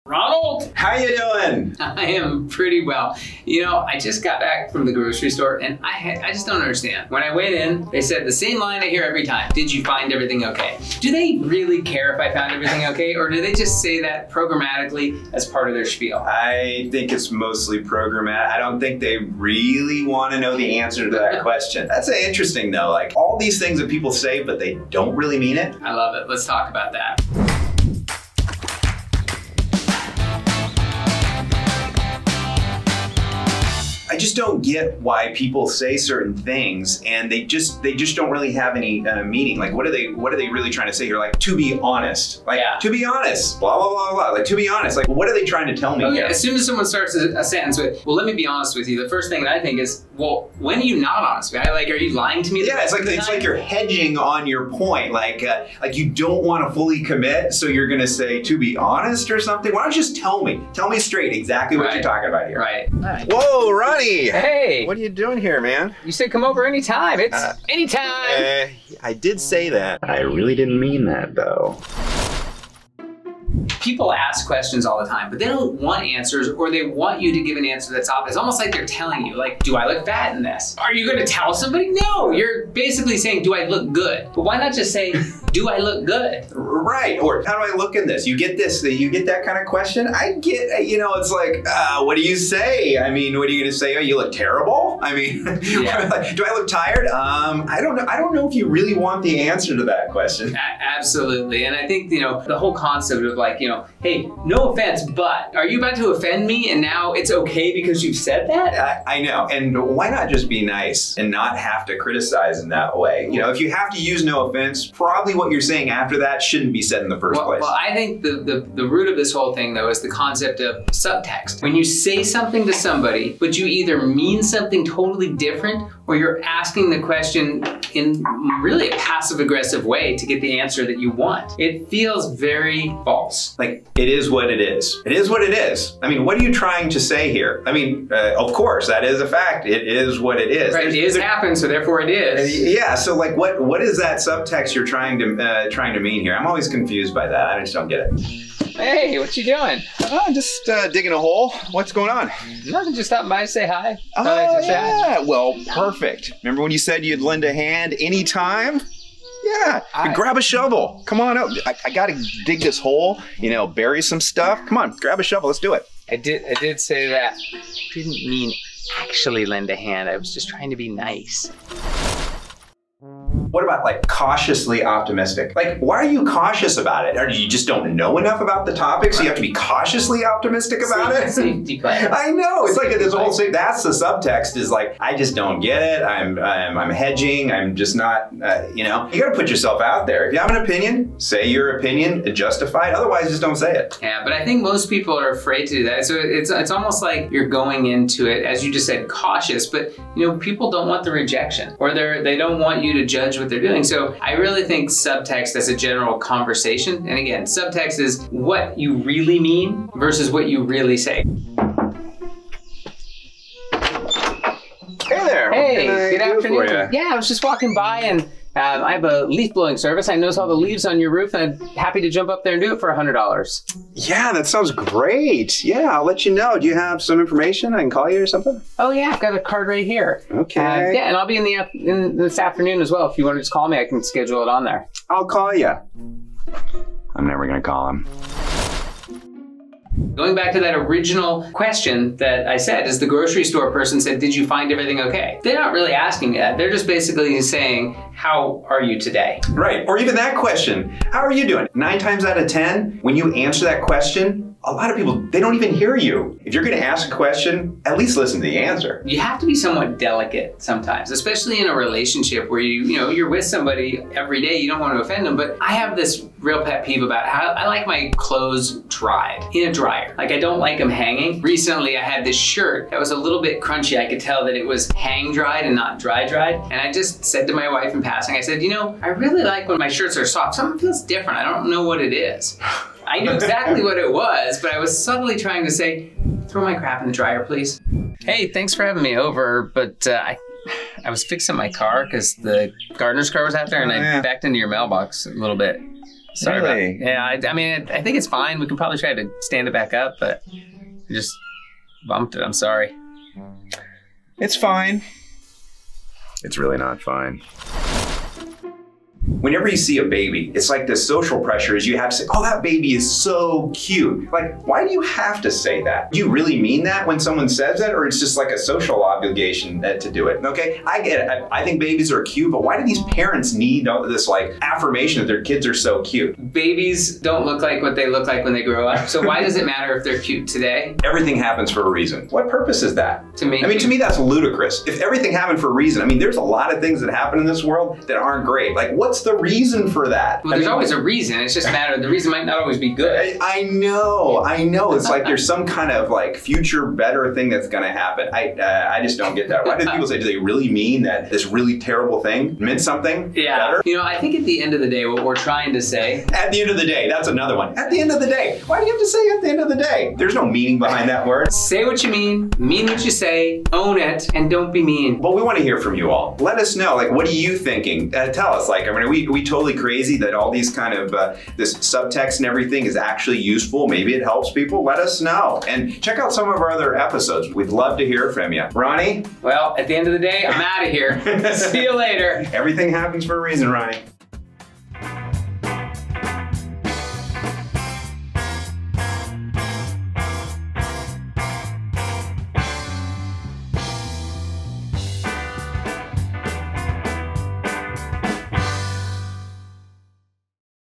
Ronald! How you doing? I am pretty well. You know, I just got back from the grocery store and I just don't understand. When I went in, they said the same line I hear every time. Did you find everything okay? Do they really care if I found everything okay? Or do they just say that programmatically as part of their spiel? I think it's mostly programmatic. I don't think they really want to know the answer to that question. That's interesting though. Like all these things that people say, but they don't really mean it. I love it. Let's talk about that. I just don't get why people say certain things and they just don't really have any meaning. Like what are they really trying to say here? Like, to be honest, like to be honest, blah, blah, blah, blah. Like, to be honest, like what are they trying to tell me? Okay, as soon as someone starts a sentence with, well, let me be honest with you, the first thing that I think is, well, when are you not honest with me? Like, are you lying to me? Yeah, it's like you're hedging on your point. Like you don't want to fully commit, so you're gonna say, to be honest or something. Why don't you just tell me? Tell me straight exactly what you're talking about here. Right. Whoa, Ronnie. Hey! What are you doing here, man? You said come over anytime. It's anytime! I did say that. I really didn't mean that, though. People ask questions all the time, but they don't want answers, or they want you to give an answer that's obvious. Almost like they're telling you, like, do I look fat in this? Are you gonna tell somebody? No, you're basically saying, do I look good? But why not just say, do I look good? Right, or how do I look in this? You get this, you get that kind of question? I get, you know, it's like, what do you say? I mean, what are you gonna say? Oh, you look terrible? I mean, yeah. Do I look tired? I don't know. I don't know if you really want the answer to that question. Absolutely, and I think, you know, the whole concept of like, you know, hey, no offense, but are you about to offend me and now it's okay because you've said that? I know, and why not just be nice and not have to criticize in that way? You know, if you have to use no offense, probably what you're saying after that shouldn't be said in the first place. Well, I think the root of this whole thing though is the concept of subtext. When you say something to somebody, but you either mean something totally different or you're asking the question in really a passive-aggressive way to get the answer that you want. It feels very false. Like, it is what it is. It is what it is. I mean, what are you trying to say here? I mean, of course, that is a fact. It is what it is. Right, it is happened, so therefore it is. Yeah, so like, what is that subtext you're trying to mean here? I'm always confused by that. I just don't get it. Hey, what you doing? Oh, just digging a hole. What's going on? Nothing, just stopping by to say hi. Oh, yeah. Well, perfect. Remember when you said you'd lend a hand anytime? Yeah, grab a shovel. Come on up. I gotta dig this hole, you know, bury some stuff. Come on, grab a shovel, let's do it. I did say that. I didn't mean actually lend a hand. I was just trying to be nice. What about like cautiously optimistic? Like, why are you cautious about it? Or you just don't know enough about the topic, so you have to be cautiously optimistic about it? Safety play. I know, it's like this whole thing, that's the subtext is like, I just don't get it, I'm hedging, I'm just not, you know. You gotta put yourself out there. If you have an opinion, say your opinion, justify it, otherwise just don't say it. Yeah, but I think most people are afraid to do that. So it's almost like you're going into it, as you just said, cautious, but you know, people don't want the rejection, or they don't want you to judge what they're doing. So I really think subtext as a general conversation, and again, subtext is what you really mean versus what you really say. Hey there. Hey, good afternoon. Yeah, I was just walking by and I have a leaf blowing service. I noticed all the leaves on your roof and I'm happy to jump up there and do it for $100. Yeah, that sounds great. Yeah, I'll let you know. Do you have some information? I can call you or something? Oh yeah, I've got a card right here. Okay. Yeah, and I'll be in this afternoon as well. If you want to just call me, I can schedule it on there. I'll call you. I'm never gonna call him. Going back to that original question that I said, as the grocery store person said, did you find everything okay? They're not really asking that. They're just basically saying, how are you today? Right, or even that question, how are you doing? 9 times out of 10, when you answer that question, a lot of people, they don't even hear you. If you're gonna ask a question, at least listen to the answer. You have to be somewhat delicate sometimes, especially in a relationship where you're with somebody every day, you don't want to offend them, but I have this real pet peeve about how I like my clothes dried in a dryer. Like, I don't like them hanging. Recently I had this shirt that was a little bit crunchy. I could tell that it was hang dried and not dry dried. And I just said to my wife in passing, I said, you know, I really like when my shirts are soft. Something feels different. I don't know what it is. I knew exactly what it was, but I was subtly trying to say, throw my crap in the dryer, please. Hey, thanks for having me over, but I was fixing my car because the gardener's car was out there and I backed into your mailbox a little bit. Sorry Really? about that. Yeah, I mean, I think it's fine. We can probably try to stand it back up, but I just bumped it. I'm sorry. It's fine. It's really not fine. Whenever you see a baby, it's like the social pressure is you have to say, oh, that baby is so cute. Like, why do you have to say that? Do you really mean that when someone says that, or it's just like a social obligation to do it? Okay, I get it. I think babies are cute, but why do these parents need this like affirmation that their kids are so cute? Babies don't look like what they look like when they grow up. So why does it matter if they're cute today? Everything happens for a reason. What purpose is that? To me. I mean, to me, that's ludicrous. If everything happened for a reason, I mean, there's a lot of things that happen in this world that aren't great. Like, what's the reason for that? Well, there's always a reason. It's just a matter of the reason might not always be good. I know. It's like there's some kind of like future better thing that's going to happen. I just don't get that. Why do people say, do they really mean that this really terrible thing meant something better? You know, I think at the end of the day, what we're trying to say. At the end of the day, that's another one. At the end of the day. Why do you have to say at the end of the day? There's no meaning behind that word. Say what you mean what you say, own it, and don't be mean. Well, we want to hear from you all. Let us know, like, what are you thinking? Tell us, like, I mean, are we totally crazy that all these kind of, this subtext and everything is actually useful? Maybe it helps people? Let us know. And check out some of our other episodes. We'd love to hear from you. Ronnie? Well, at the end of the day, I'm out of here. See you later. Everything happens for a reason, Ronnie.